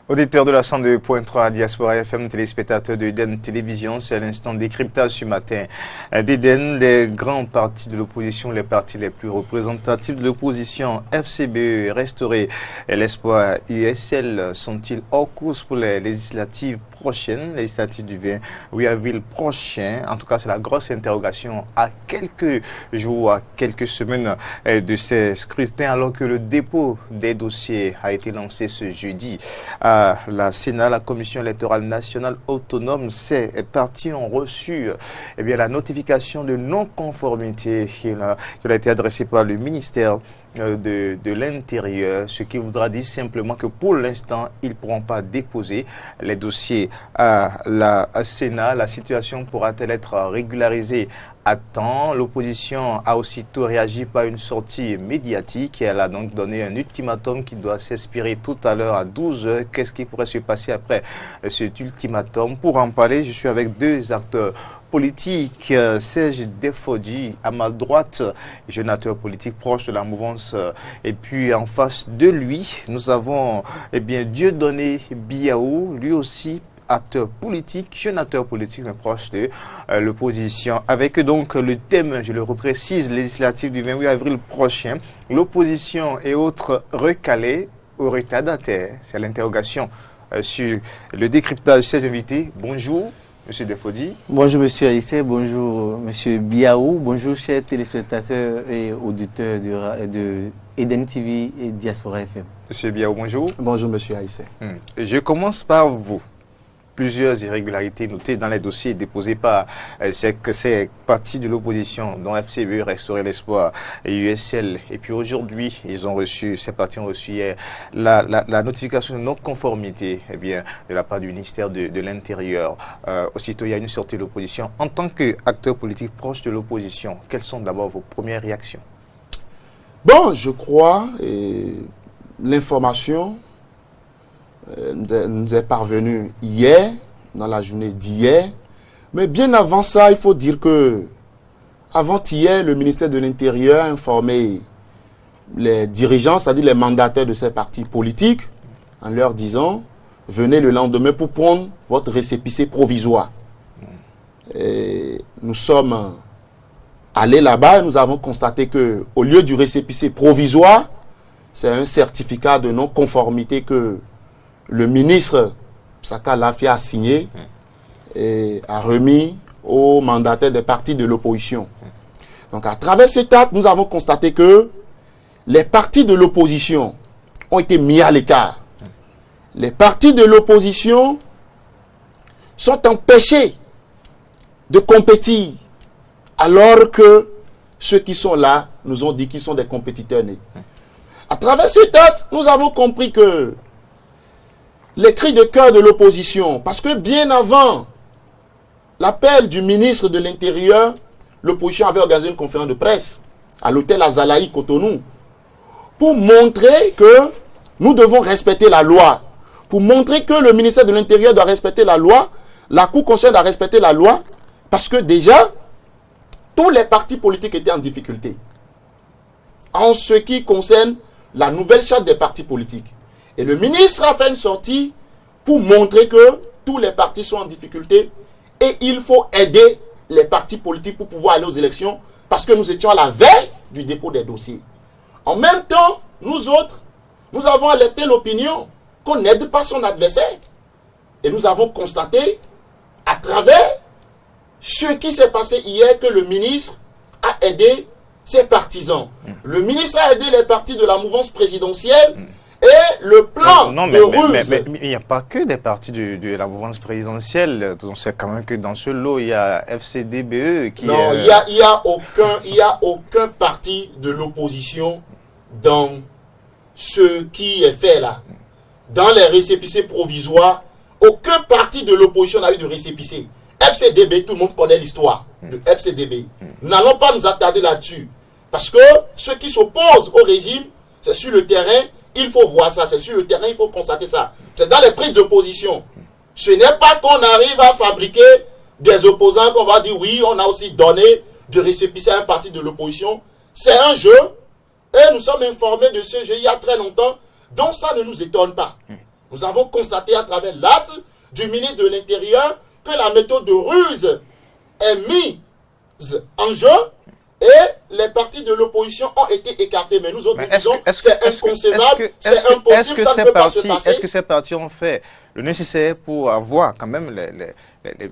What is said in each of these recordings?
Auditeurs de la 102.3 Diaspora FM, téléspectateurs de Eden Télévision, c'est à l'instant décryptage ce matin d'Eden. Les grands partis de l'opposition, les partis les plus représentatifs de l'opposition, FCBE, Restaurer l'Espoir, USL, sont-ils hors course pour les législatives prochaines, législatives du 28 avril prochain? En tout cas, c'est la grosse interrogation à quelques jours, à quelques semaines de ces scrutins, alors que le dépôt des dossiers a été lancé ce jeudi. La Sénat, la Commission électorale nationale autonome, ces partis ont reçu la notification de non-conformité qui a été adressée par le ministère de l'Intérieur, ce qui voudra dire simplement que pour l'instant, ils ne pourront pas déposer les dossiers à la Sénat. La situation pourra-t-elle être régularisée à temps? L'opposition a aussitôt réagi par une sortie médiatique et elle a donc donné un ultimatum qui doit s'expirer tout à l'heure à 12 h. Qu'est-ce qui pourrait se passer après cet ultimatum? Pour en parler, je suis avec deux acteurs politique, Serge Defodi, à ma droite, jeune acteur politique proche de la mouvance, et puis en face de lui, nous avons Dieudonné Biaou, lui aussi acteur politique, jeune acteur politique, mais proche de l'opposition, avec donc le thème, je le reprécise, législatif du 28 avril prochain, l'opposition et autres recalés au retardataire. C'est l'interrogation sur le décryptage. Ces invités, bonjour. Monsieur Defodi. Bonjour Monsieur Aïssé, bonjour Monsieur Biaou, bonjour chers téléspectateurs et auditeurs de Eden TV et Diaspora FM. Monsieur Biaou, bonjour. Bonjour Monsieur Aïssé. Je commence par vous. Plusieurs irrégularités notées dans les dossiers déposés par ces partis de l'opposition, dont FCBE, Restaurer l'Espoir et USL. Et puis aujourd'hui, ces partis ont reçu hier la notification de non-conformité de la part du ministère de l'Intérieur. Aussitôt, il y a une sortie de l'opposition. En tant qu'acteur politique proche de l'opposition, quelles sont d'abord vos premières réactions? Bon, je crois, l'information nous est parvenu hier, dans la journée d'hier. Mais bien avant ça, il faut dire que avant-hier, le ministère de l'Intérieur a informé les dirigeants, c'est-à-dire les mandataires de ces partis politiques, en leur disant, venez le lendemain pour prendre votre récépissé provisoire. Et nous sommes allés là-bas et nous avons constaté que, au lieu du récépissé provisoire, c'est un certificat de non-conformité que le ministre Saka Lafia a signé et a remis aux mandataires des partis de l'opposition. Donc à travers cet acte, nous avons constaté que les partis de l'opposition ont été mis à l'écart. Les partis de l'opposition sont empêchés de compétir alors que ceux qui sont là nous ont dit qu'ils sont des compétiteurs nés. À travers cet acte, nous avons compris que les cris de cœur de l'opposition, parce que bien avant l'appel du ministre de l'Intérieur, l'opposition avait organisé une conférence de presse à l'hôtel Azalaï Cotonou pour montrer que nous devons respecter la loi, pour montrer que le ministère de l'Intérieur doit respecter la loi, la Cour constitutionnelle doit respecter la loi, parce que déjà, tous les partis politiques étaient en difficulté en ce qui concerne la nouvelle charte des partis politiques. Et le ministre a fait une sortie pour montrer que tous les partis sont en difficulté et il faut aider les partis politiques pour pouvoir aller aux élections parce que nous étions à la veille du dépôt des dossiers. En même temps, nous autres, nous avons alerté l'opinion qu'on n'aide pas son adversaire. Et nous avons constaté à travers ce qui s'est passé hier que le ministre a aidé ses partisans. Le ministre a aidé les partis de la mouvance présidentielle. Et le plan de ruse... Mais il n'y a pas que des partis de la mouvance présidentielle. C'est quand même que dans ce lot, il y a FCDBE qui... Non, il y a aucun parti de l'opposition dans ce qui est fait là. Dans les récépissés provisoires, aucun parti de l'opposition n'a eu de récépissé. FCDB, tout le monde connaît l'histoire de FCDB. Nous n'allons pas nous attarder là-dessus. Parce que ceux qui s'opposent au régime, c'est sur le terrain... Il faut voir ça, c'est sur le terrain, il faut constater ça. C'est dans les prises de position. Ce n'est pas qu'on arrive à fabriquer des opposants qu'on va dire oui, on a aussi donné de récépissé à un parti de l'opposition. C'est un jeu et nous sommes informés de ce jeu il y a très longtemps, donc ça ne nous étonne pas. Nous avons constaté à travers l'acte du ministre de l'Intérieur que la méthode de ruse est mise en jeu et les partis de l'opposition ont été écartés. Mais nous autres, nous disons c'est inconcevable, c'est impossible, ça ne peut pas se passer. Est-ce que ces partis ont fait le nécessaire pour avoir quand même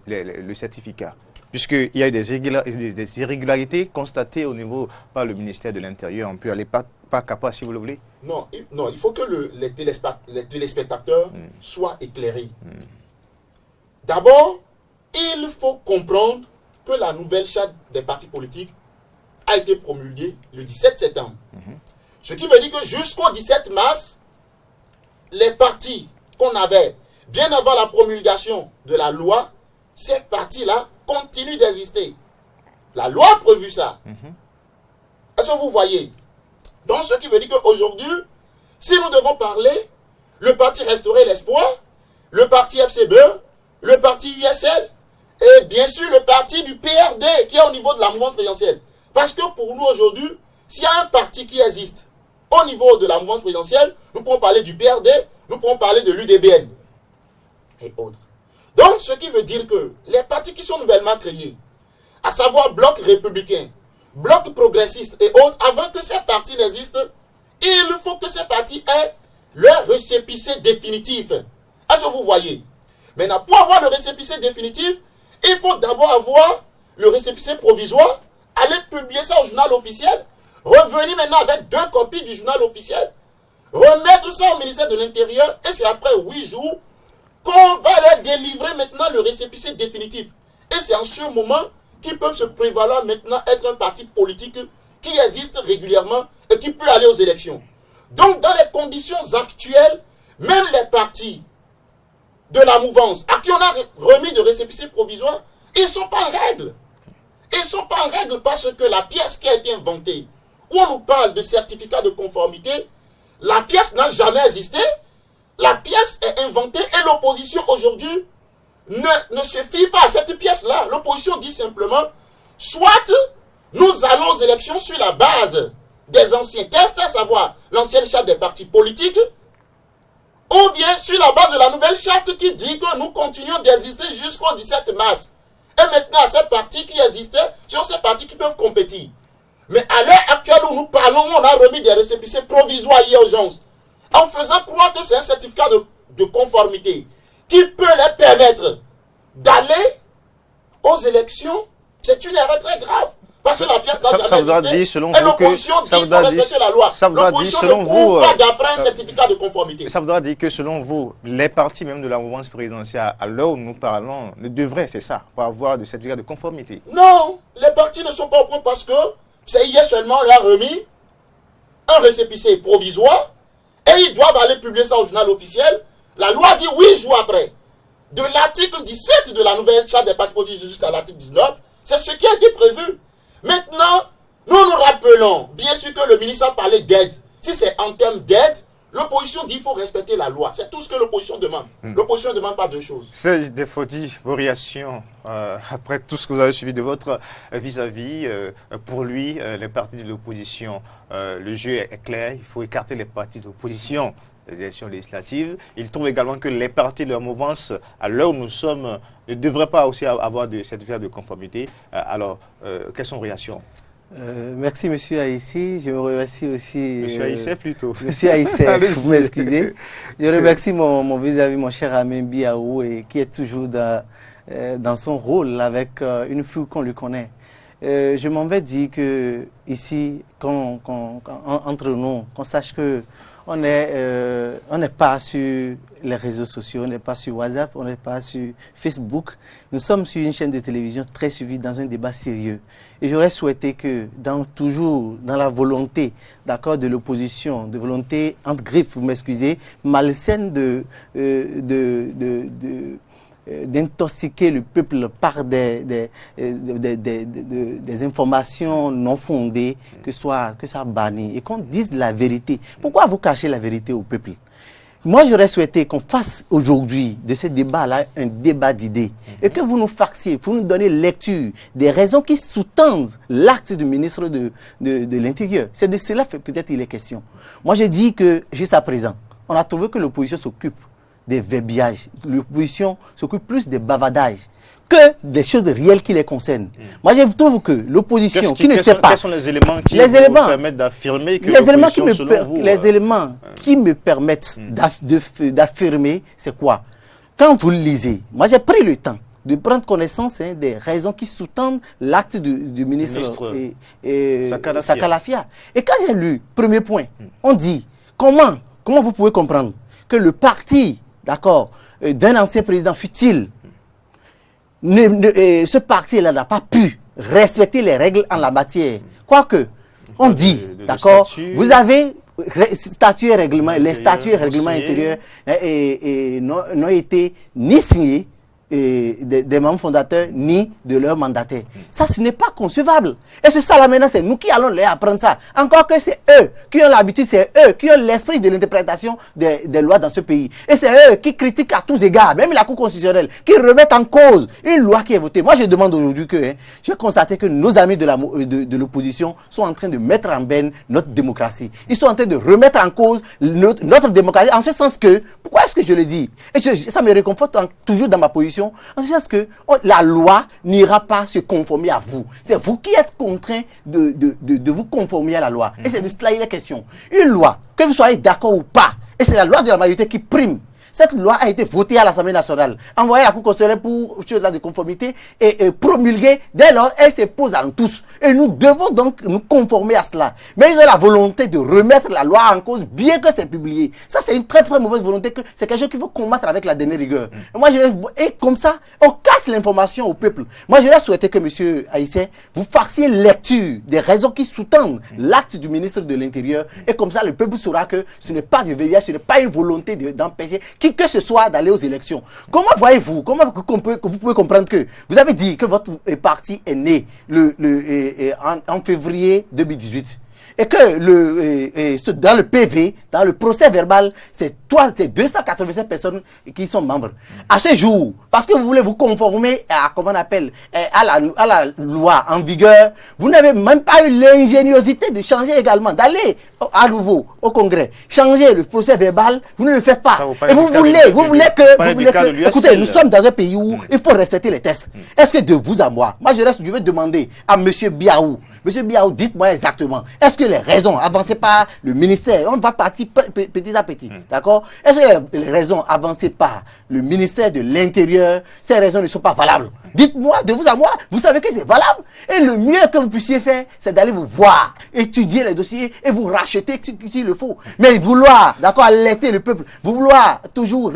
le certificat? Puisqu'il y a eu des irrégularités constatées au niveau par le ministère de l'Intérieur. On peut aller pas capable si vous le voulez. Non, il faut que les téléspectateurs soient éclairés. D'abord, il faut comprendre que la nouvelle charte des partis politiques a été promulguée le 17 septembre. Ce qui veut dire que jusqu'au 17 mars, les partis qu'on avait bien avant la promulgation de la loi, ces partis-là continuent d'exister. La loi a prévu ça. Est-ce que vous voyez? Donc, ce qui veut dire qu'aujourd'hui, si nous devons parler, le parti Restaurer l'Espoir, le parti FCBE, le parti USL, et bien sûr le parti du PRD qui est au niveau de la mouvance présidentielle. Parce que pour nous aujourd'hui, s'il y a un parti qui existe au niveau de la mouvance présidentielle, nous pouvons parler du PRD, nous pouvons parler de l'UDBN et autres. Donc, ce qui veut dire que les partis qui sont nouvellement créés, à savoir Bloc républicain, Bloc progressiste et autres, avant que ces partis n'existent, il faut que ces partis aient leur récépissé définitif. Est-ce que vous voyez? Maintenant, pour avoir le récépissé définitif, il faut d'abord avoir le récépissé provisoire, aller publier ça au journal officiel, revenir maintenant avec 2 copies du journal officiel, remettre ça au ministère de l'Intérieur, et c'est après 8 jours qu'on va leur délivrer maintenant le récépissé définitif. Et c'est en ce moment qu'ils peuvent se prévaloir maintenant être un parti politique qui existe régulièrement et qui peut aller aux élections. Donc, dans les conditions actuelles, même les partis de la mouvance à qui on a remis de récépissé provisoire, ils ne sont pas en règle. Ils ne sont pas en règle parce que la pièce qui a été inventée, où on nous parle de certificat de conformité, la pièce n'a jamais existé. La pièce est inventée et l'opposition aujourd'hui ne se fie pas à cette pièce-là. L'opposition dit simplement, soit nous allons aux élections sur la base des anciens tests, à savoir l'ancienne charte des partis politiques, ou bien sur la base de la nouvelle charte qui dit que nous continuons d'exister jusqu'au 17 mars. Et maintenant, ces partis qui existaient, ce sont ces partis qui peuvent compétir. Mais à l'heure actuelle où nous parlons, on a remis des récépissés provisoires hier aux gens, en faisant croire que c'est un certificat de conformité qui peut les permettre d'aller aux élections. C'est une erreur très grave. Parce que la pièce n'a jamais existé. Et l'opposition dit qu'il faut respecter la loi. L'opposition ne couvre pas d'après un certificat de conformité. Ça voudra dire que selon vous, les partis même de la mouvance présidentielle, à l'heure où nous parlons, ne devraient, c'est ça, pas avoir de certificat de conformité. Non, les partis ne sont pas au point parce que c'est hier seulement on leur a remis un récépissé provisoire et ils doivent aller publier ça au journal officiel. La loi dit 8 jours après. De l'article 17 de la nouvelle charte des partis politiques jusqu'à l'article 19, c'est ce qui a été prévu. Maintenant, nous nous rappelons, bien sûr que le ministre a parlé d'aide. Si c'est en termes d'aide, l'opposition dit qu'il faut respecter la loi. C'est tout ce que l'opposition demande. L'opposition ne demande pas deux choses. Serge Defodi, vos réactions après tout ce que vous avez suivi de votre vis-à-vis, pour lui, les partis de l'opposition, le jeu est clair, il faut écarter les partis d'opposition des élections législatives. Il trouve également que les partis de la mouvance, à l'heure où nous sommes, ne devraient pas aussi avoir de certificat de conformité. Alors, quelles sont vos réactions? Merci, monsieur Aïssi. Je me remercie aussi... Monsieur Aïssé, plutôt. Monsieur Aïssé, vous m'excusez. Je remercie mon vis-à-vis, mon cher Amin Biaou, qui est toujours dans son rôle avec une foule qu'on lui connaît. Je m'en vais dire que ici, entre nous, qu'on sache que on n'est pas sur les réseaux sociaux, on n'est pas sur WhatsApp, on n'est pas sur Facebook. Nous sommes sur une chaîne de télévision très suivie dans un débat sérieux. Et j'aurais souhaité que, toujours dans la volonté, d'accord, de l'opposition, de volonté entre griffes, vous m'excusez, malsaine d'intoxiquer le peuple par des informations non fondées, que ça banni et qu'on dise la vérité. Pourquoi vous cachez la vérité au peuple? Moi, j'aurais souhaité qu'on fasse aujourd'hui de ce débat-là un débat d'idées et que vous nous fassiez, vous nous donnez lecture des raisons qui sous-tendent l'acte du ministre de l'Intérieur. C'est de cela peut-être il est question. Moi, je dis que, juste à présent, on a trouvé que l'opposition s'occupe des verbiages. L'opposition s'occupe plus des bavardages que des choses réelles qui les concernent. Moi, je trouve que l'opposition qui ne sait pas... Quels sont les éléments qui vous permettent d'affirmer que les éléments qui me permettent d'affirmer, c'est quoi? Quand vous le lisez, moi j'ai pris le temps de prendre connaissance des raisons qui sous-tendent l'acte du ministre Sakalafia. Et quand j'ai lu, premier point, on dit, comment vous pouvez comprendre que le parti, d'accord, d'un ancien président fut-il, ce parti-là n'a pas pu respecter les règles en la matière. Quoique, on dit, d'accord, vous avez statut et règlement, les statuts et règlements intérieurs n'ont été ni signés des membres fondateurs ni de leurs mandataires. Ça, ce n'est pas concevable. Et c'est ça là maintenant, c'est nous qui allons leur apprendre ça. Encore que c'est eux qui ont l'habitude, c'est eux qui ont l'esprit de l'interprétation des lois dans ce pays. Et c'est eux qui critiquent à tous égards, même la Cour constitutionnelle, qui remettent en cause une loi qui est votée. Moi, je demande aujourd'hui que, j'ai constaté que nos amis de l'opposition sont en train de mettre en berne notre démocratie. Ils sont en train de remettre en cause notre démocratie, en ce sens que, pourquoi est-ce que je le dis? Et ça me réconforte toujours dans ma position, en ce sens que la loi n'ira pas se conformer à vous. C'est vous qui êtes contraint de vous conformer à la loi. Et c'est de cela il est question. Une loi, que vous soyez d'accord ou pas, et c'est la loi de la majorité qui prime. Cette loi a été votée à l'Assemblée nationale, envoyée à la Cour constitutionnelle pour chose de conformité et promulguée. Dès lors, elle se pose en tous. Et nous devons donc nous conformer à cela. Mais ils ont la volonté de remettre la loi en cause, bien que c'est publié. Ça, c'est une très très mauvaise volonté. C'est quelque chose qu'il faut combattre avec la dernière rigueur. Et comme ça, on casse l'information au peuple. Moi, j'aurais souhaité que M. Haïssé, vous fassiez lecture des raisons qui sous-tendent l'acte du ministre de l'Intérieur. Et comme ça, le peuple saura que ce n'est pas du verbiage, ce n'est pas une volonté d'empêcher qui que ce soit d'aller aux élections. Comment voyez-vous, vous pouvez comprendre que vous avez dit que votre parti est né en février 2018 et que dans le PV, dans le procès verbal, c'est 287 personnes qui sont membres. À ce jour, parce que vous voulez vous conformer à, comment on appelle, à la loi en vigueur, vous n'avez même pas eu l'ingéniosité de changer également, d'aller à nouveau au Congrès, changer le procès verbal, vous ne le faites pas. Et vous voulez que, écoutez, nous sommes dans un pays où il faut respecter les tests. Est-ce que de vous à moi, je vais demander à M. Biaou, dites-moi exactement, est-ce que les raisons avancées par le ministère, on va partir petit à petit, d'accord? Est-ce que les raisons avancées par le ministère de l'Intérieur, ces raisons ne sont pas valables? Dites-moi, de vous à moi, vous savez que c'est valable. Et le mieux que vous puissiez faire, c'est d'aller vous voir, étudier les dossiers et vous racheter s'il le faut. Mais vouloir, d'accord, alerter le peuple, vouloir toujours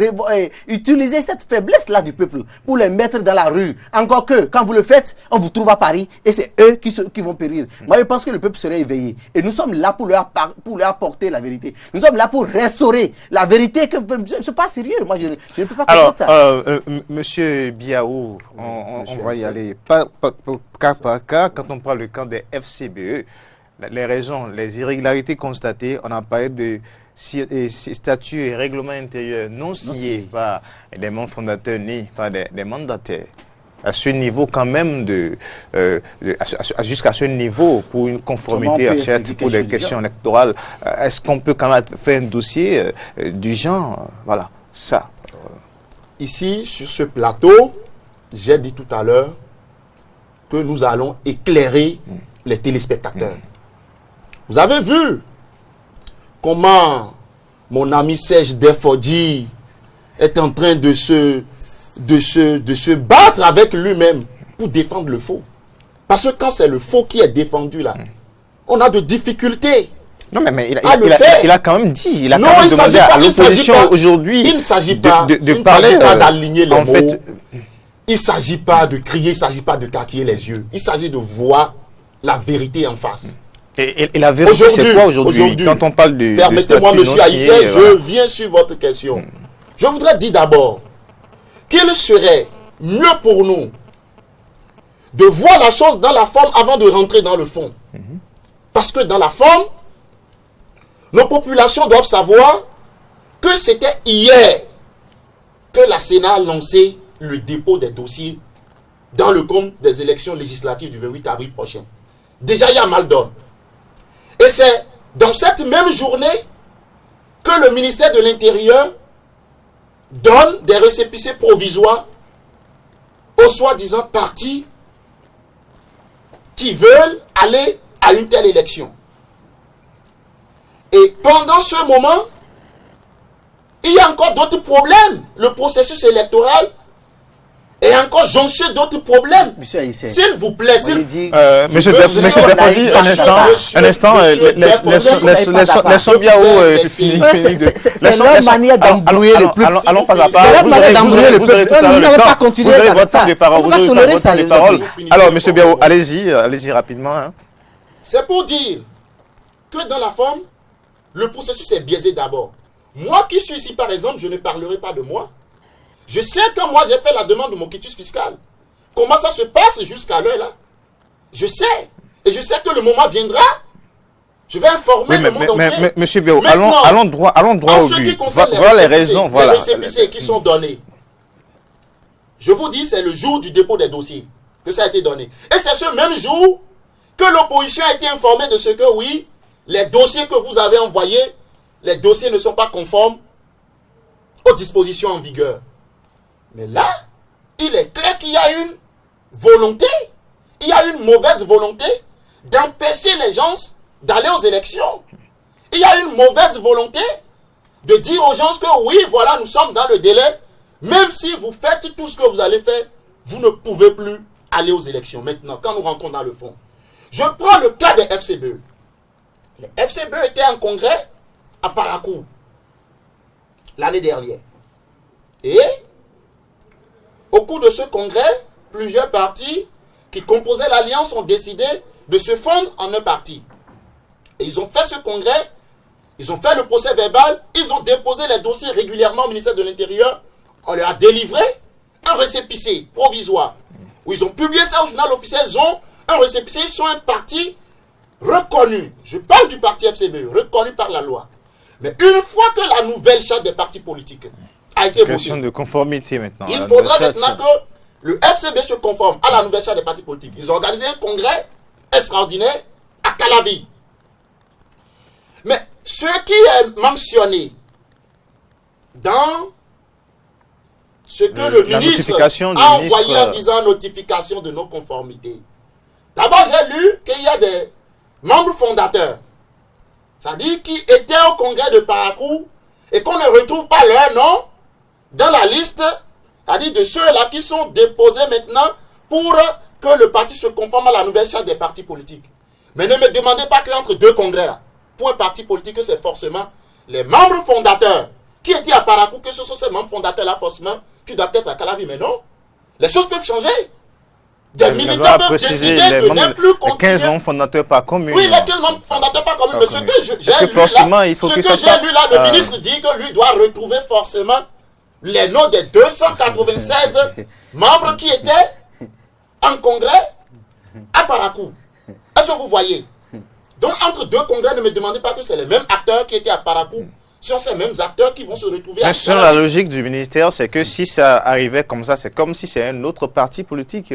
utiliser cette faiblesse-là du peuple pour les mettre dans la rue. Encore que, quand vous le faites, on vous trouve à Paris et c'est eux qui vont périr. Moi, je pense que le peuple serait éveillé. Et nous sommes là pour leur apporter la vérité. Nous sommes là pour restaurer la vérité. C'est pas sérieux. Moi, je ne peux pas comprendre ça. Monsieur Biaou, on va y aller cas par cas. Quand on parle du camp des FCBE, les raisons, les irrégularités constatées, on a parlé de statuts et règlements intérieurs non signés par des membres fondateurs ni par des mandataires. À ce niveau quand même, jusqu'à ce niveau, pour une conformité pour des questions électorales, est-ce qu'on peut quand même faire un dossier du genre? Voilà, ça. Ici, sur ce plateau, j'ai dit tout à l'heure que nous allons éclairer les téléspectateurs. Vous avez vu comment mon ami Serge Defodji est en train de se battre avec lui-même pour défendre le faux. Parce que quand c'est le faux qui est défendu là, on a de difficultés. Non, mais il a quand même dit, il a quand même demandé à l'opposition aujourd'hui. Il ne s'agit pas d'aligner les mots. Il ne s'agit pas de crier, il ne s'agit pas de caquiller les yeux. Il s'agit de voir la vérité en face. Et la vérité, c'est quoi aujourd'hui? Quand on parle du permettez-moi, monsieur Haïssé, je viens sur votre question. Je voudrais dire d'abord qu'il serait mieux pour nous de voir la chose dans la forme avant de rentrer dans le fond. Parce que dans la forme, nos populations doivent savoir que c'était hier que la Sénat a lancé le dépôt des dossiers dans le compte des élections législatives du 28 avril prochain. Déjà, il y a mal donne. Et c'est dans cette même journée que le ministère de l'Intérieur donne des récépissés provisoires aux soi-disant partis qui veulent aller à une telle élection. Et pendant ce moment, il y a encore d'autres problèmes. Le processus électoral est encore jonché d'autres problèmes. Monsieur Aïssé, S'il vous plaît, Monsieur Defondi, un instant, laissons Biao finir. C'est leur manière d'embrouiller le peuple. Allons pas la C'est leur manière d'embrouiller le peuple. Nous n'allons pas continuer avec ça. Alors, monsieur Biao, allez-y rapidement. C'est pour dire que dans la forme, le processus est biaisé d'abord. Moi qui suis ici, par exemple, je ne parlerai pas de moi. Je sais que moi, j'ai fait la demande de mon quitus fiscal. Comment ça se passe jusqu'à l'heure là? Je sais. Et je sais que le moment viendra. Je vais informer le monde entier. Mais monsieur Biao, allons droit au but. Voilà les raisons. Les récépissés qui sont donnés. Je vous dis, c'est le jour du dépôt des dossiers que ça a été donné. Et c'est ce même jour que l'opposition a été informée de ce que, oui, les dossiers que vous avez envoyés, les dossiers ne sont pas conformes aux dispositions en vigueur. Mais là, il est clair qu'il y a une volonté, il y a une mauvaise volonté d'empêcher les gens d'aller aux élections. Il y a une mauvaise volonté de dire aux gens que oui, voilà, nous sommes dans le délai. Même si vous faites tout ce que vous allez faire, vous ne pouvez plus aller aux élections. Maintenant, quand nous rentrons dans le fond, je prends le cas des FCBE. Les FCBE étaient en congrès à Parakou l'année dernière. Et au cours de ce congrès, plusieurs partis qui composaient l'alliance ont décidé de se fondre en un parti. Et ils ont fait ce congrès, ils ont fait le procès verbal, ils ont déposé les dossiers régulièrement au ministère de l'Intérieur. On leur a délivré un récépissé provisoire où ils ont publié ça au journal officiel. Ils ont un récépissé, ils sont un parti reconnu. Je parle du parti FCBE, reconnu par la loi. Mais une fois que la nouvelle charte des partis politiques a été votée, question de conformité maintenant. Il faudra maintenant que le FCB se conforme à la nouvelle charte des partis politiques. Ils ont organisé un congrès extraordinaire à Calavi. Mais ce qui est mentionné dans ce que le ministre a envoyé en disant notification de non-conformité. D'abord, j'ai lu qu'il y a des membres fondateurs, c'est-à-dire qui étaient au congrès de Parakou et qu'on ne retrouve pas leur nom dans la liste, c'est-à-dire de ceux-là qui sont déposés maintenant pour que le parti se conforme à la nouvelle charte des partis politiques. Mais ne me demandez pas qu'entre deux congrès, là, pour un parti politique, c'est forcément les membres fondateurs qui étaient à Parakou, que ce sont ces membres fondateurs-là, forcément, qui doivent être à Calavi. Mais non, les choses peuvent changer. Des militants peuvent décider de ne plus continuer. 15 membres fondateurs par commune. Oui, les 15 membres fondateurs par commune. Mais ce que j'ai lu là, le ministre dit que lui doit retrouver forcément les noms des 296 membres qui étaient en congrès à Parakou. Est-ce que vous voyez? Donc, entre deux congrès, ne me demandez pas que c'est les mêmes acteurs qui étaient à Parakou. Ce sont ces mêmes acteurs qui vont se retrouver à Parakou. Selon la logique du ministère, c'est que si ça arrivait comme ça, c'est comme si c'est un autre parti politique.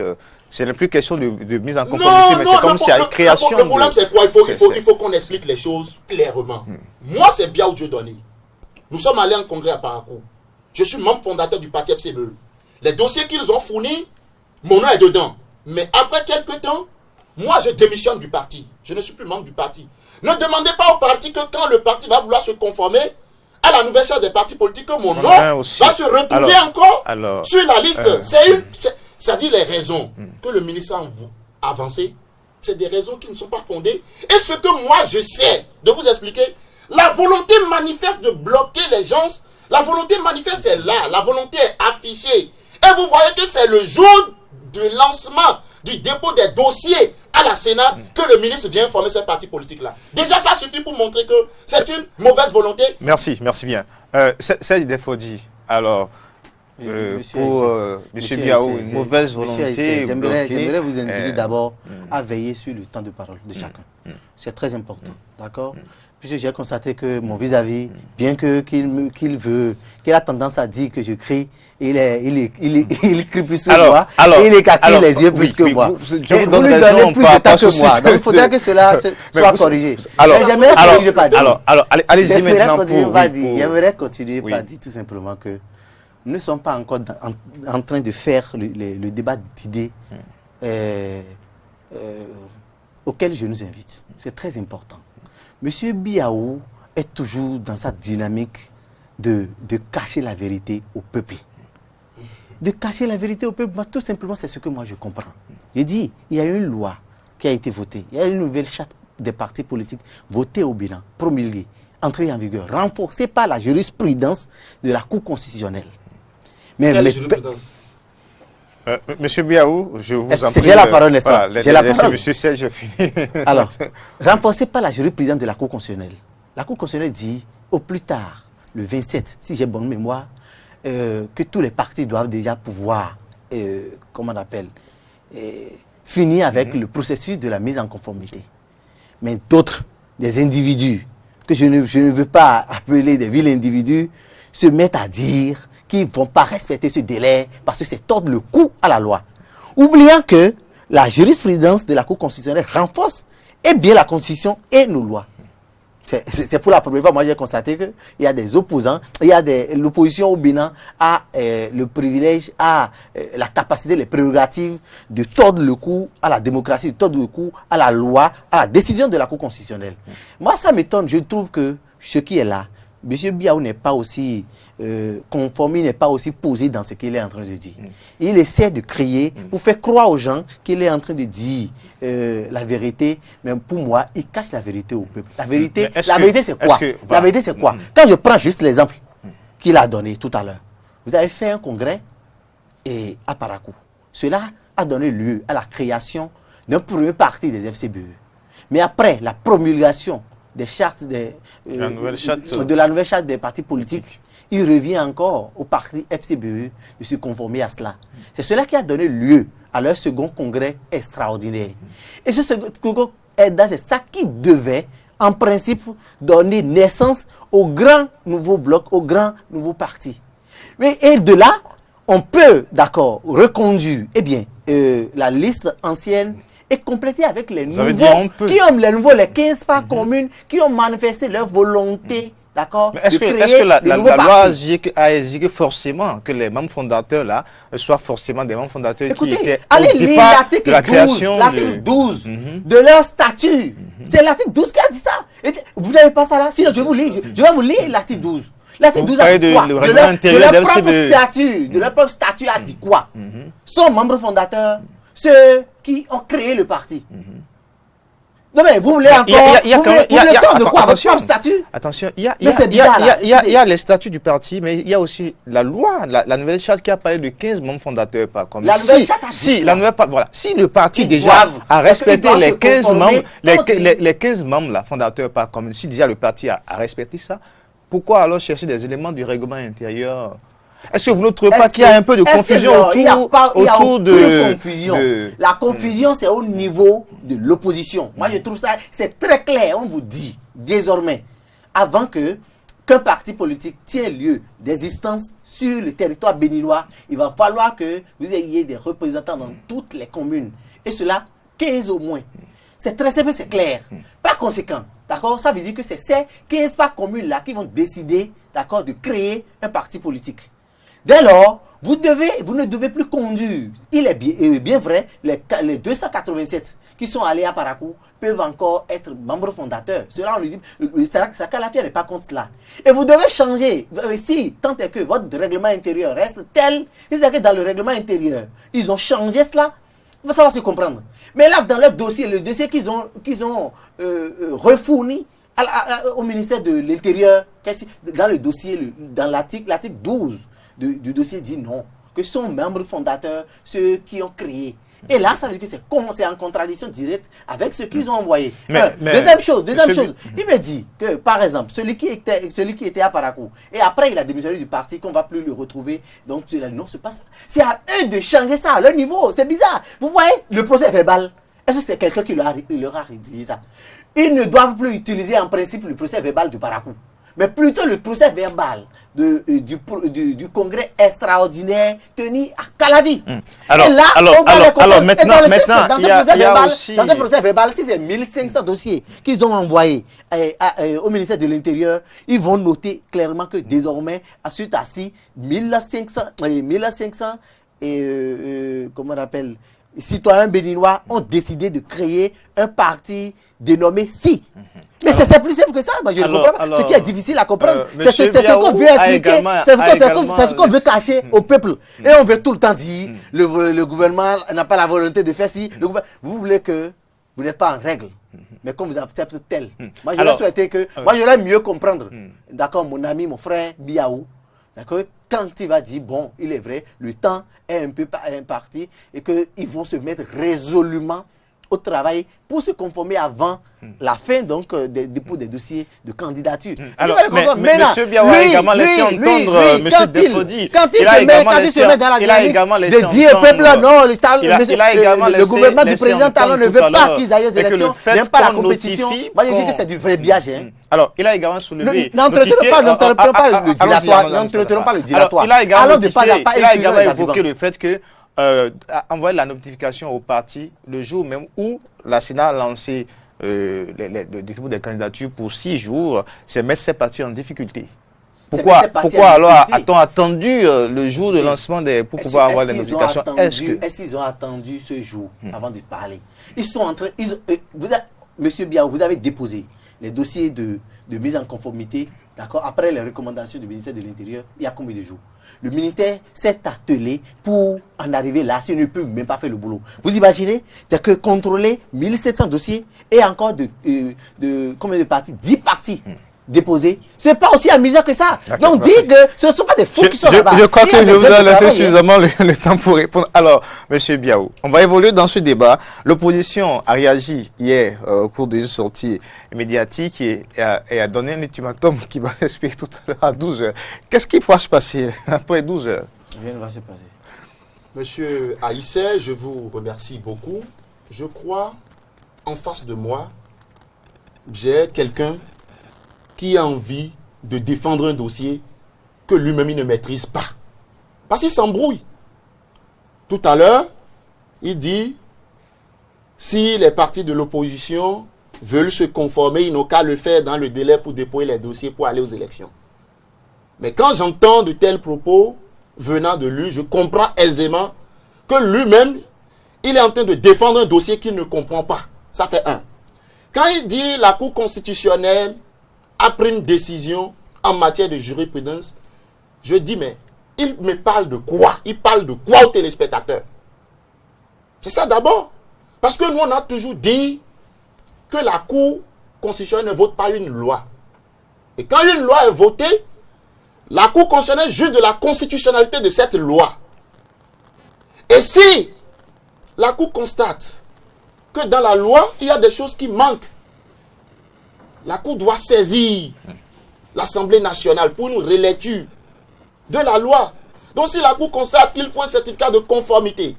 Ce n'est plus question de mise en conformité, mais c'est comme si il y a une création. Le problème, c'est quoi? Il faut qu'on explique les choses clairement. Moi, c'est Biao Dieudonné. Nous sommes allés en congrès à Parakou. Je suis membre fondateur du parti FCBE. Les dossiers qu'ils ont fournis, mon nom est dedans. Mais après quelques temps, moi, je démissionne du parti. Je ne suis plus membre du parti. Ne demandez pas au parti que quand le parti va vouloir se conformer à la nouvelle charte des partis politiques, que mon nom va se retrouver encore sur la liste. C'est-à-dire les raisons que le ministre a avancées, c'est des raisons qui ne sont pas fondées. Et ce que moi, je sais de vous expliquer, la volonté manifeste de bloquer les gens, la volonté manifeste est là, la volonté est affichée. Et vous voyez que c'est le jour du lancement du dépôt des dossiers à la Sénat que le ministre vient informer ces partis politiques-là. Déjà, ça suffit pour montrer que c'est une mauvaise volonté. Merci bien. Serge Defondi, alors, pour M. Biao, une mauvaise volonté. J'aimerais vous inviter d'abord à veiller sur le temps de parole de chacun. C'est très important, d'accord? Puisque j'ai constaté que mon vis-à-vis, bien qu'il a tendance à dire que je crie, il crie plus que moi, et il écarquille les yeux plus que moi. Vous lui donnez plus de temps que moi. Donc il faudrait que cela soit corrigé. J'aimerais continuer par dire. Allez-y maintenant. J'aimerais continuer par dire tout simplement que ne sont pas encore en train de faire le débat d'idées auquel je nous invite. C'est très important. Monsieur Biaou est toujours dans sa dynamique de cacher la vérité au peuple. De cacher la vérité au peuple, tout simplement, c'est ce que moi je comprends. Je dis, il y a une loi qui a été votée, il y a une nouvelle charte des partis politiques votée au bilan, promulguée, entrée en vigueur, renforcée par la jurisprudence de la Cour constitutionnelle. Mais Monsieur Biaou, je vous en prie. J'ai la parole, n'est-ce pas? Voilà, J'ai la parole. Monsieur Serge, je finis. Alors, renforcée par la jurisprudence de la Cour constitutionnelle. La Cour constitutionnelle dit, au plus tard, le 27, si j'ai bonne mémoire, que tous les partis doivent déjà pouvoir, comment on appelle, finir avec le processus de la mise en conformité. Mais d'autres, des individus, que je ne veux pas appeler des vils individus, se mettent à dire qu'ils ne vont pas respecter ce délai parce que c'est tordre le cou à la loi. Oubliant que la jurisprudence de la Cour constitutionnelle renforce et bien la Constitution et nos lois. C'est pour la première fois, moi j'ai constaté qu'il y a des opposants, l'opposition au Bénin a le privilège, a la capacité, les prérogatives de tordre le cou à la démocratie, de tordre le cou à la loi, à la décision de la Cour constitutionnelle. Moi ça m'étonne, je trouve que ce qui est là, M. Biaou n'est pas aussi conforme, il n'est pas aussi posé dans ce qu'il est en train de dire. Il essaie de crier pour faire croire aux gens qu'il est en train de dire la vérité, mais pour moi, il cache la vérité au peuple. La vérité c'est quoi? La vérité, c'est quoi? Quand je prends juste l'exemple qu'il a donné tout à l'heure, vous avez fait un congrès à Parakou. Cela a donné lieu à la création d'un premier parti des FCBE. Mais après la promulgation des chartes de la nouvelle charte des partis politiques, il revient encore au parti FCBE de se conformer à cela. C'est cela qui a donné lieu à leur second congrès extraordinaire. Et ce second congrès, c'est ça qui devait, en principe, donner naissance au grand nouveau bloc, au grand nouveau parti. Et de là, on peut, d'accord, reconduire, la liste ancienne et compléter avec les nouveaux, les 15 parts communes qui ont manifesté leur volonté, d'accord, de créer est-ce que la loi a exigé forcément que les membres fondateurs là soient forcément des membres fondateurs? Écoutez, qui étaient allez au départ de la création l'article 12 de leur statut. C'est l'article 12 qui a dit ça. Et vous n'avez pas ça là? Sinon, je vais vous lire l'article 12. L'article 12 a dit quoi? De leur propre statut a dit quoi? Sont membres fondateurs ceux qui ont créé le parti. Non mais vous voulez encore le temps de quoi? Votre propre statut? Attention, il y a les statuts du parti, mais il y a aussi la loi, la nouvelle charte qui a parlé de 15 membres fondateurs par commune. La nouvelle charte a dit si le parti déjà a respecté les 15 membres, les 15 membres là, fondateurs par commune, si déjà le parti a respecté ça, pourquoi alors chercher des éléments du règlement intérieur? Est-ce que vous ne trouvez pas qu'il y a un peu de confusion autour de confusion. La confusion, c'est au niveau de l'opposition. Moi, je trouve ça, c'est très clair. On vous dit, désormais, avant qu'un parti politique tienne lieu d'existence sur le territoire béninois, il va falloir que vous ayez des représentants dans toutes les communes. Et cela, 15 au moins. C'est très simple, c'est clair. Par conséquent, d'accord, ça veut dire que c'est ces 15 par communes-là qui vont décider, d'accord, de créer un parti politique. Dès lors, vous ne devez plus conduire. Il est bien vrai, les 287 qui sont allés à Parakou peuvent encore être membres fondateurs. Cela, on lui dit, Sakalafia n'est pas contre cela. Et vous devez changer. Si, tant est que votre règlement intérieur reste tel, c'est-à-dire que dans le règlement intérieur, ils ont changé cela, ça va se comprendre. Mais là, dans leur dossier, le dossier qu'ils ont refourni au ministère de l'Intérieur, dans le dossier, dans l'article 12, du dossier dit non, que sont membres fondateurs ceux qui ont créé. Et là, ça veut dire que c'est en contradiction directe avec ce qu'ils ont envoyé. Deuxième chose, il me dit que, par exemple, celui qui était à Parakou, et après il a démissionné du parti, qu'on ne va plus le retrouver, donc non, c'est pas ça. C'est à eux de changer ça à leur niveau, c'est bizarre. Vous voyez, le procès verbal, est-ce que c'est quelqu'un qui leur a dit ça? Ils ne doivent plus utiliser en principe le procès verbal du Parakou. mais plutôt le procès verbal du congrès extraordinaire tenu à Calavi. Alors, et là, alors, on va alors, les comprendre. alors, maintenant, Et dans maintenant, il y a aussi... Dans ce procès verbal, si c'est 1500 dossiers qu'ils ont envoyés au ministère de l'Intérieur, ils vont noter clairement que désormais, suite à 1500 comment on appelle, citoyens béninois ont décidé de créer un parti dénommé SI. Mais c'est plus simple que ça. Moi, je ne comprends pas. Ce qui est difficile à comprendre, c'est ce qu'on veut expliquer, c'est ce qu'on veut cacher au peuple. Et on veut tout le temps dire, le gouvernement n'a pas la volonté de faire ci. Vous voulez que vous n'êtes pas en règle. Mais comme vous acceptez tel. Moi, j'aurais souhaité que... Moi, j'aurais mieux comprendre. D'accord, mon ami, mon frère, Biaou. D'accord, quand il va dire, bon, il est vrai, le temps est un peu imparti et qu'ils vont se mettre résolument au travail pour se conformer avant la fin donc des dépôts des dossiers de candidature. Alors, mais M. Biaou a également laissé entendre M. Defodi. Quand il se met dans la dynamique de dire au peuple, non, le gouvernement du président Talon ne veut pas qu'ils aillent aux élections, n'aime pas la compétition. Moi, je dis que c'est du vrai biage. Alors, il a également soulevé... N'entretenons pas le dilatoire. Il a également évoqué le fait que envoyer la notification au parti le jour même où la Sénat a lancé le dépôt des candidatures pour 6 jours, c'est mettre ces partis en difficulté. Pourquoi alors a-t-on attendu le jour de lancement pour pouvoir avoir les notifications? Est-ce qu'ils ont attendu ce jour avant de parler? Ils sont en train... Monsieur Biaou, vous avez déposé les dossiers de mise en conformité, d'accord, après les recommandations du ministère de l'Intérieur, il y a combien de jours? Le militaire s'est attelé pour en arriver là, s'il ne peut même pas faire le boulot. Vous imaginez, c'est que contrôler 1700 dossiers et encore combien de partis? 10 partis déposés. Ce n'est pas aussi amusant que ça. Donc, dit que ce ne sont pas des fous qui sont là-bas. Je crois que je vous ai laissé suffisamment le temps pour répondre. Alors, M. Biaou, on va évoluer dans ce débat. L'opposition a réagi hier au cours d'une sortie médiatique et a donné un ultimatum qui va s'expliquer tout à l'heure à 12 h. Qu'est-ce qui va se passer après 12 h? Rien ne va se passer. Monsieur Aïssé, je vous remercie beaucoup. Je crois, en face de moi, j'ai quelqu'un qui a envie de défendre un dossier que lui-même il ne maîtrise pas. Parce qu'il s'embrouille. Tout à l'heure, il dit, si les partis de l'opposition veulent se conformer, ils n'ont qu'à le faire dans le délai pour déposer les dossiers pour aller aux élections. Mais quand j'entends de tels propos venant de lui, je comprends aisément que lui-même, il est en train de défendre un dossier qu'il ne comprend pas. Ça fait un. Quand il dit la Cour constitutionnelle a pris une décision en matière de jurisprudence, je dis, mais il me parle de quoi? Il parle de quoi aux téléspectateurs? C'est ça d'abord. Parce que nous, on a toujours dit que la Cour constitutionnelle ne vote pas une loi. Et quand une loi est votée, la Cour constitutionnelle juge de la constitutionnalité de cette loi. Et si la Cour constate que dans la loi, il y a des choses qui manquent, la Cour doit saisir l'Assemblée nationale pour une relecture de la loi. Donc si la Cour constate qu'il faut un certificat de conformité,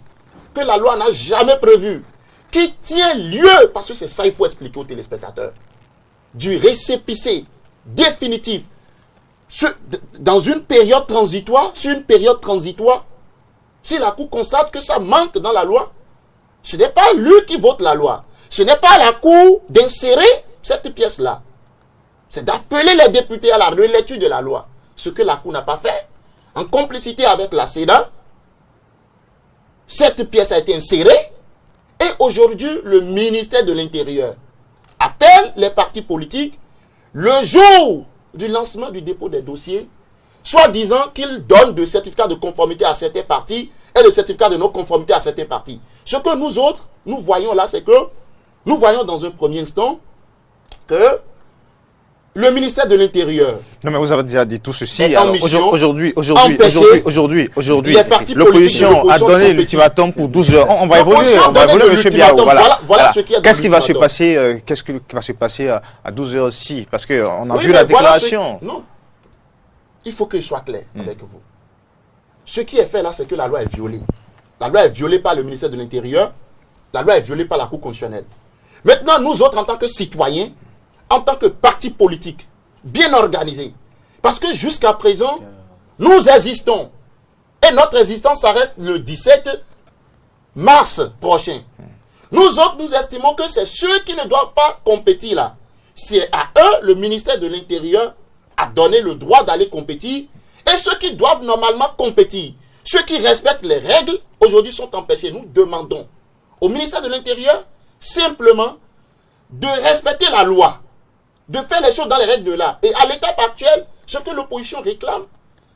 que la loi n'a jamais prévu, qui tient lieu, parce que c'est ça il faut expliquer aux téléspectateurs, du récépissé définitif dans une période transitoire, sur une période transitoire, si la Cour constate que ça manque dans la loi, ce n'est pas lui qui vote la loi. Ce n'est pas à la Cour d'insérer cette pièce-là. C'est d'appeler les députés à la relecture de la loi. Ce que la Cour n'a pas fait, en complicité avec la Sénat, cette pièce a été insérée et aujourd'hui, le ministère de l'Intérieur appelle les partis politiques le jour du lancement du dépôt des dossiers, soit disant qu'ils donnent de certificats de conformité à certains partis et de certificats de non-conformité à certains partis. Ce que nous autres, nous voyons là, c'est que nous voyons dans un premier instant que le ministère de l'Intérieur... Non, mais vous avez déjà dit tout ceci. Aujourd'hui, l'opposition a donné l'ultimatum pour 12 heures. On va évoluer, M. Biaou. Voilà. Qu'est-ce qui va se passer à 12 heures aussi? Parce qu'on a vu la déclaration. Non. Il faut que je sois clair avec vous. Ce qui est fait là, c'est que la loi est violée. La loi est violée par le ministère de l'Intérieur. La loi est violée par la Cour constitutionnelle. Maintenant, nous autres, en tant que citoyens, en tant que parti politique, bien organisé. Parce que jusqu'à présent, nous existons. Et notre existence s'arrête le 17 mars prochain. Nous autres, nous estimons que c'est ceux qui ne doivent pas compétir là. C'est à eux, le ministère de l'Intérieur a donné le droit d'aller compétir. Et ceux qui doivent normalement compétir, ceux qui respectent les règles, aujourd'hui sont empêchés. Nous demandons au ministère de l'Intérieur simplement de respecter la loi, de faire les choses dans les règles de l'art. Et à l'étape actuelle, ce que l'opposition réclame,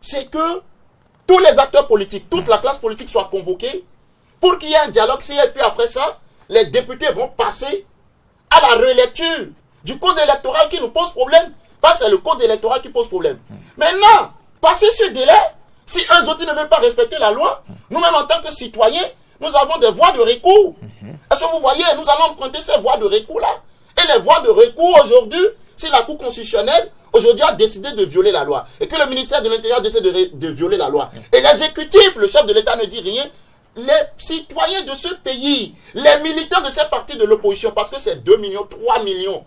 c'est que tous les acteurs politiques, toute la classe politique soit convoquée pour qu'il y ait un dialogue. Et puis après ça, les députés vont passer à la relecture du code électoral qui nous pose problème. Parce que c'est le code électoral qui pose problème. Maintenant, passer ce délai, si un autre ne veut pas respecter la loi, nous-mêmes en tant que citoyens, nous avons des voies de recours. Est-ce que vous voyez, nous allons emprunter ces voies de recours-là. Et les voies de recours aujourd'hui, si la Cour constitutionnelle aujourd'hui a décidé de violer la loi, et que le ministère de l'Intérieur a décidé de violer la loi, et l'exécutif, le chef de l'État ne dit rien, les citoyens de ce pays, les militants de ces partis de l'opposition, parce que c'est 2 millions, 3 millions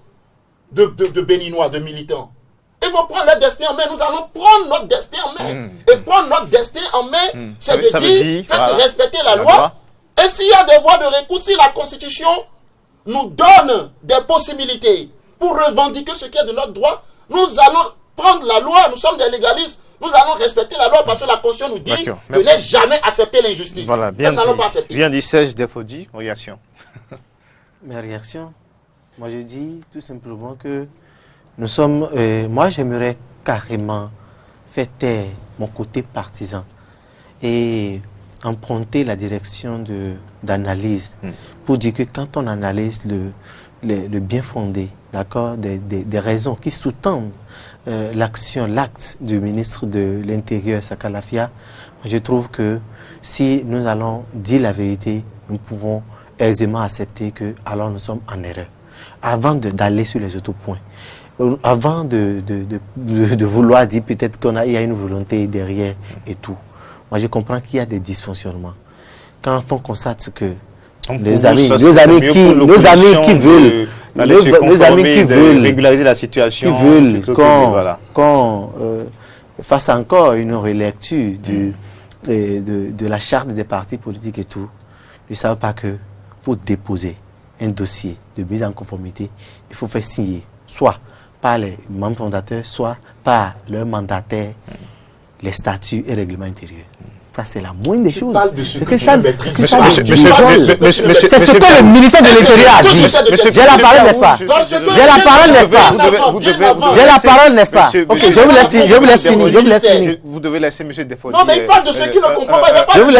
de Béninois, de militants, ils vont prendre leur destin en main. Nous allons prendre notre destin en main. Et prendre notre destin en main, c'est de dire, faites respecter la loi. Et s'il y a des voies de recours, si la Constitution nous donne des possibilités pour revendiquer ce qui est de notre droit, nous allons prendre la loi. Nous sommes des légalistes. Nous allons respecter la loi parce que la Constitution nous dit de ne jamais accepter l'injustice. Voilà, bien dit. Bien dit, Serge Defodi, réaction. Mes réactions, moi je dis tout simplement que nous sommes, moi j'aimerais carrément faire taire mon côté partisan et emprunter la direction d'analyse pour dire que quand on analyse le bien fondé, d'accord, des raisons qui sous-tendent l'acte du ministre de l'Intérieur, Sakalafia, je trouve que si nous allons dire la vérité, nous pouvons aisément accepter que alors nous sommes en erreur. Avant d'aller sur les autres points, avant de vouloir dire peut-être qu'il y a une volonté derrière et tout, moi je comprends qu'il y a des dysfonctionnements. Quand on constate que nos amis qui veulent régulariser la situation, qui veulent qu'on fasse encore une relecture de la charte des partis politiques et tout, ils ne savent pas que pour déposer un dossier de mise en conformité, il faut faire signer soit par les membres fondateurs, soit par leur mandataire, les statuts et règlements intérieurs. Ça, c'est la moindre des choses. C'est que ça, c'est ce que le ministère de l'Intérieur a dit. J'ai la parole, n'est-ce pas? J'ai la parole, n'est-ce pas? J'ai la parole, n'est-ce pas? Ok, je vous laisse finir. Vous devez laisser M. Defodi. Non, mais il parle de ceux qui ne comprennent pas. Je vous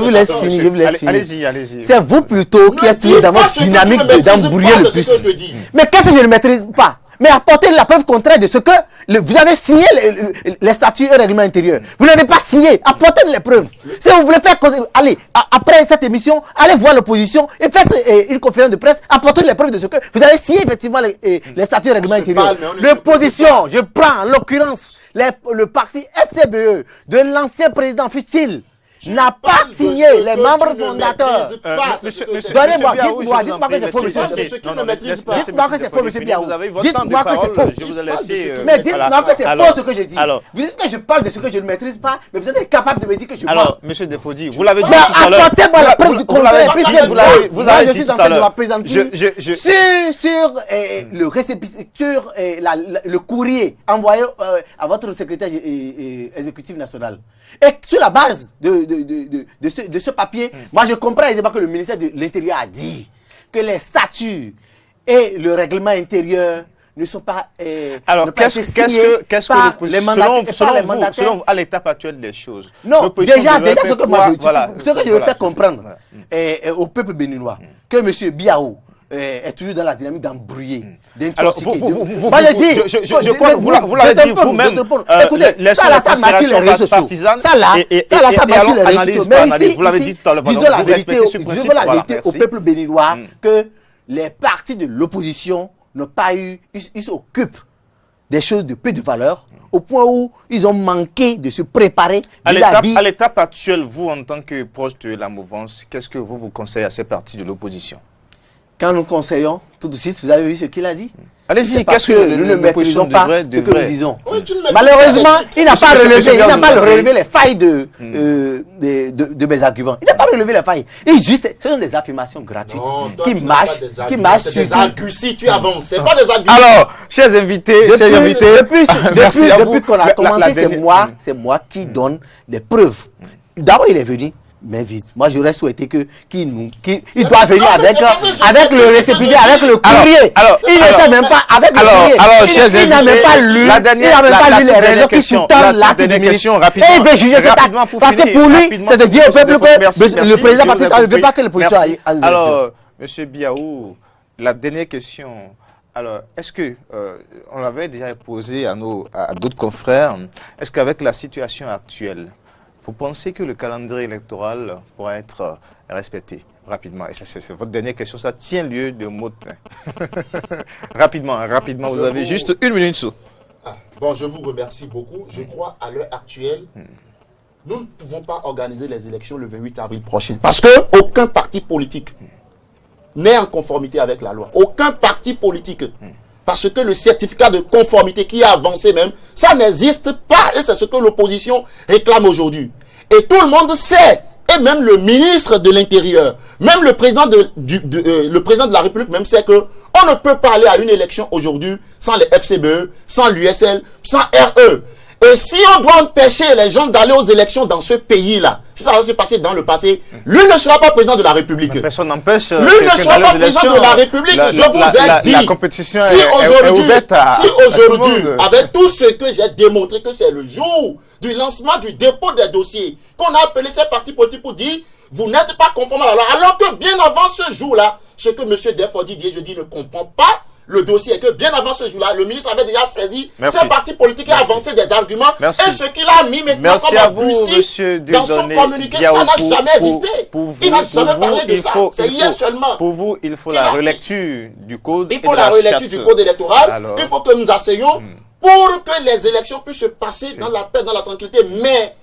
laisse finir. Allez-y. C'est vous plutôt qui êtes toujours dans votre dynamique d'embrouiller le plus. Mais qu'est-ce que je ne maîtrise pas? Mais apportez la preuve contraire de ce que vous avez signé les statuts et règlements intérieurs. Vous n'avez pas signé. Apportez les preuves. Si vous voulez faire... Allez, après cette émission, allez voir l'opposition et faites une conférence de presse. Apportez les preuves de ce que vous avez signé effectivement les statuts et règlements intérieurs. L'opposition, je prends en l'occurrence le parti FCBE de l'ancien président Fustil, n'a pas signé les membres fondateurs. Donnez-moi, dites-moi que c'est faux, monsieur. Dites-moi que c'est faux, monsieur Biaou. Dites-moi que c'est faux. Je vous ai laissé. Mais dites-moi que c'est faux ce que je dis. Vous dites que je parle de ce que je ne maîtrise pas, mais vous êtes incapable de me dire que je parle. Alors, monsieur Defodi, vous l'avez dit tout à l'heure. Apportez-moi la preuve du contraire, puisque moi je suis en train de m'apprésenter sur le récépissé, le courrier envoyé à votre secrétaire exécutif national. Et sur la base de ce papier, moi je comprends aisément que le ministère de l'Intérieur a dit que les statuts et le règlement intérieur ne sont pas alors, qu'est-ce que selon vous, à l'étape actuelle des choses? Non, déjà ce que moi je veux faire comprendre au peuple béninois, que M. Biaou est toujours dans la dynamique d'embrouiller, d'intoxiquer. Moi je dis, je crois que vous l'avez dit vous-même. Écoutez, ça marche sur les réseaux sociaux. Ça marche sur les réseaux sociaux. Mais ici, disons la vérité au peuple béninois que les partis de l'opposition n'ont pas eu, ils s'occupent des choses de peu de valeur, au point où ils ont manqué de se préparer vis-à-vis. À l'étape actuelle, vous, en tant que proche de la mouvance, qu'est-ce que vous conseillez à ces partis de l'opposition? Quand nous conseillons, tout de suite, vous avez vu ce qu'il a dit? Allez-y, parce que nous ne maîtrisons pas ce que nous disons. Oui, Malheureusement, il n'a pas Monsieur relevé les failles de mes arguments. Il n'a pas relevé les failles. Ce sont des affirmations gratuites qui marchent sur si tu avances, c'est pas des arguments. Alors, chers invités, depuis qu'on a commencé, c'est moi qui donne les preuves. D'abord, il est venu. Mais vite. Moi, j'aurais souhaité qu'il doit venir avec le récépissé, avec le courrier. Il ne sait même pas avec le courrier. Il n'a même pas lu. Il n'a même pas lu les raisons qui sous-tendent l'acte du ministre. Et il veut juger cet acte. Parce que pour lui, c'est de dire au peuple que le président ne veut pas que le policier aille aux élections. Alors, M. Biaou, la dernière question. Alors, est-ce que, on l'avait déjà posé à d'autres confrères, est-ce qu'avec la situation actuelle, vous pensez que le calendrier électoral pourra être respecté rapidement? Et c'est votre dernière question, ça tient lieu de mot de train. Rapidement, vous avez juste 1 minute. Bon, je vous remercie beaucoup. Je crois à l'heure actuelle, nous ne pouvons pas organiser les élections le 28 avril prochain. Parce qu'aucun parti politique n'est en conformité avec la loi. Aucun parti politique. Parce que le certificat de conformité qui a avancé même, ça n'existe pas. Et c'est ce que l'opposition réclame aujourd'hui. Et tout le monde sait, et même le ministre de l'Intérieur, même le président le président de la République même sait que on ne peut pas aller à une élection aujourd'hui sans les FCBE, sans l'USL, sans RE. Et si on doit empêcher les gens d'aller aux élections dans ce pays-là, si ça va se passer dans le passé, lui ne sera pas président de la République. Mais personne n'empêche. Lui ne sera pas président de la République. Je vous ai dit. La compétition est ouverte à aujourd'hui, avec tout ce que j'ai démontré que c'est le jour du lancement du dépôt des dossiers, qu'on a appelé ces partis politiques pour dire, vous n'êtes pas conforme à la loi. Alors que bien avant ce jour-là, ce que M. Defodi dit, je dis, ne comprend pas le dossier, et que bien avant ce jour-là, le ministre avait déjà saisi ces partis politiques et avancé des arguments. Et ce qu'il a mis maintenant comme appui dans son communiqué, ça n'a jamais existé. Il n'a jamais parlé de ça. C'est hier seulement. Pour vous, il faut la relecture du code. Il faut la relecture du code électoral. Il faut que nous asseyions pour que les élections puissent se passer dans la paix, dans la tranquillité. Mais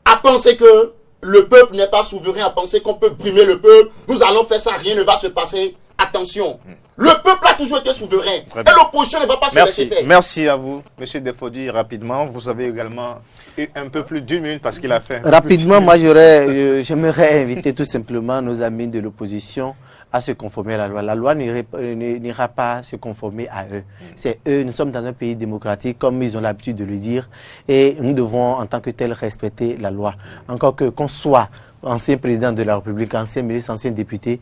à penser que le peuple n'est pas souverain, à penser qu'on peut brimer le peuple, nous allons faire ça, rien ne va se passer. Attention, le peuple a toujours été souverain et l'opposition ne va pas se laisser faire. Merci à vous, M. Defodi. Rapidement, vous avez également eu un peu plus d'1 minute parce qu'il a fait. Rapidement, moi j'aimerais inviter tout simplement nos amis de l'opposition à se conformer à la loi. La loi n'ira pas se conformer à eux. C'est eux, nous sommes dans un pays démocratique, comme ils ont l'habitude de le dire, et nous devons en tant que tels respecter la loi. Encore qu'on soit ancien président de la République, ancien ministre, ancien député,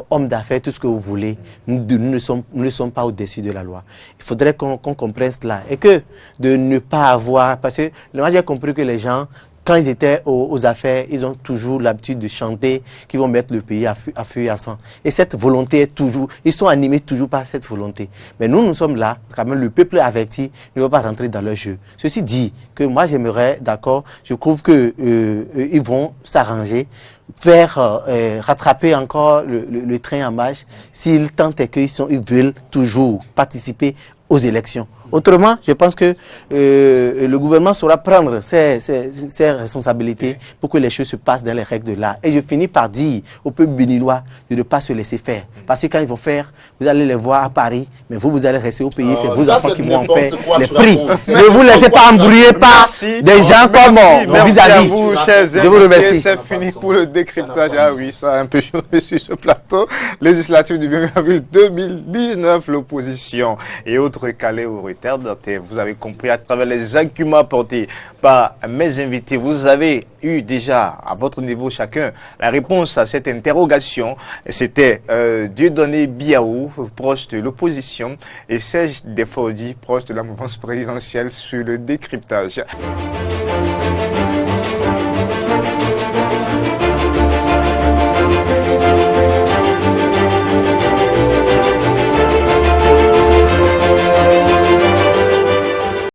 homme d'affaires, tout ce que vous voulez, nous ne sommes pas au-dessus de la loi. Il faudrait qu'on comprenne cela. Et que de ne pas avoir... Parce que moi j'ai compris que les gens, quand ils étaient aux affaires, ils ont toujours l'habitude de chanter qu'ils vont mettre le pays à feu et à sang. Et cette volonté est toujours... Ils sont animés toujours par cette volonté. Mais nous sommes là, quand même le peuple averti ne va pas rentrer dans leur jeu. Ceci dit, que moi j'aimerais, d'accord, je trouve que ils vont s'arranger, faire rattraper encore le train en marche s'ils tentent et qu'ils veulent toujours participer aux élections. Autrement, je pense que le gouvernement saura prendre ses responsabilités pour que les choses se passent dans les règles de l'art. Et je finis par dire au peuple béninois de ne pas se laisser faire. Parce que quand ils vont faire, vous allez les voir à Paris, mais vous allez rester au pays. C'est vos enfants qui vont en faire les prix. Ne vous laissez pas embrouiller par des gens comme mon vis-à-vis. Je vous remercie. C'est fini pour le décryptage. Ah oui, ça a un peu chauffé sur ce plateau. Législative du 1er avril 2019, l'opposition et autres calés au retard. Vous avez compris à travers les arguments apportés par mes invités. Vous avez eu déjà à votre niveau chacun la réponse à cette interrogation. C'était Dieudonné Biaou, proche de l'opposition, et Serge Defodi, proche de la mouvance présidentielle, sur le décryptage.